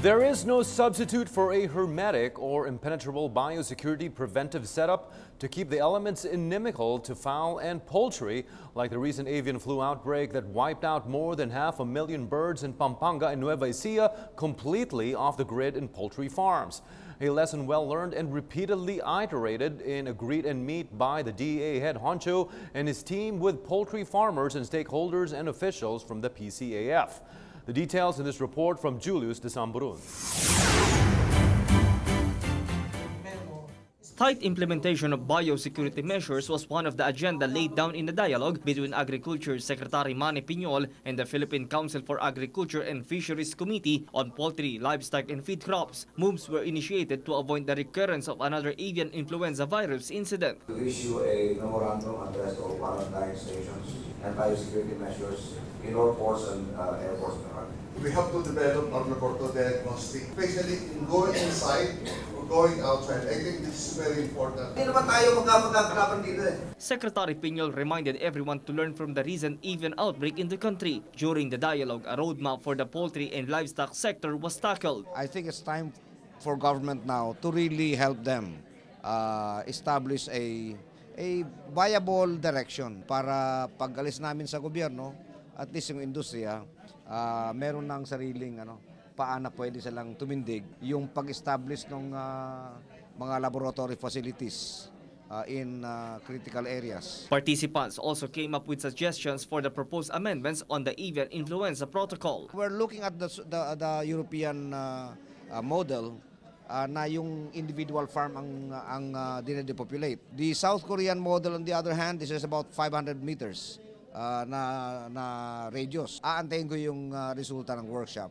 There is no substitute for a hermetic or impenetrable biosecurity preventive setup to keep the elements inimical to fowl and poultry, like the recent avian flu outbreak that wiped out more than 500,000 birds in Pampanga and Nueva Ecija, completely off the grid in poultry farms. A lesson well learned and repeatedly iterated in a greet and meet by the DEA head honcho and his team with poultry farmers and stakeholders and officials from the PCAF. The details in this report from Julius de Samburun. Tight implementation of biosecurity measures was one of the agenda laid down in the dialogue between Agriculture Secretary Manny Piñol and the Philippine Council for Agriculture and Fisheries Committee on Poultry, Livestock and Feed Crops. Moves were initiated to avoid the recurrence of another avian influenza virus incident. To issue a memorandum addressed to all quarantine stations and biosecurity measures in all ports and airports. We have to develop our laboratory diagnostic, especially in going inside or going outside. I think this is very important. Secretary Piñol reminded everyone to learn from the recent avian outbreak in the country. During the dialogue, a roadmap for the poultry and livestock sector was tackled. I think it's time for government now to really help them establish a viable direction para pag-alis namin sa gobyerno, at least yung industriya, meron ng sariling paana pwede silang tumindig yung pag-establish ng mga laboratory facilities in critical areas. Participants also came up with suggestions for the proposed amendments on the avian influenza protocol. We're looking at the European model na yung individual farm ang dinedepopulate. The South Korean model, on the other hand, this is about 500 meters. Na radius. Aantayin ko yung resulta ng workshop.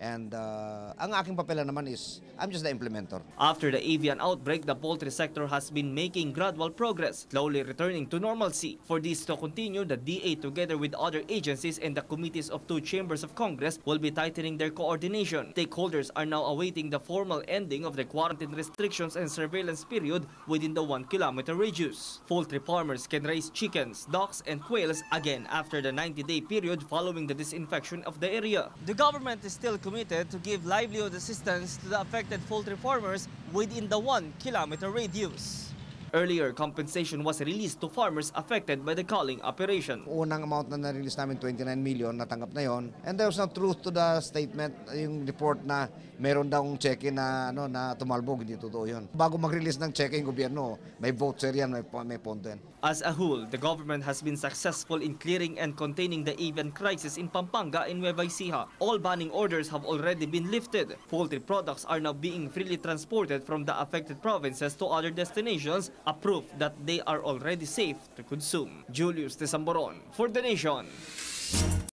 And ang aking papel naman is, I'm just the implementer. After the avian outbreak, the poultry sector has been making gradual progress, slowly returning to normalcy. For this to continue, the DA, together with other agencies and the committees of 2 chambers of Congress, will be tightening their coordination. Stakeholders are now awaiting the formal ending of the quarantine restrictions and surveillance period within the 1-kilometer radius. Poultry farmers can raise chickens, ducks, and quails again after the 90-day period following the disinfection of the area. The government is still committed to give livelihood assistance to the affected poultry farmers within the 1-kilometer radius. Earlier, compensation was released to farmers affected by the culling operation. Unang amount na na-release namin, 29 million, natanggap na yon. And there was no truth to the statement, yung report na meron daw check-in na tumalbog, hindi totoo yun. Bago mag-release ng check-in gobyerno, may voucher yan, may pondo yan. As a whole, the government has been successful in clearing and containing the avian crisis in Pampanga and Nueva Ecija. All banning orders have already been lifted. Poultry products are now being freely transported from the affected provinces to other destinations, a proof that they are already safe to consume. Julius de Samburun for The Nation.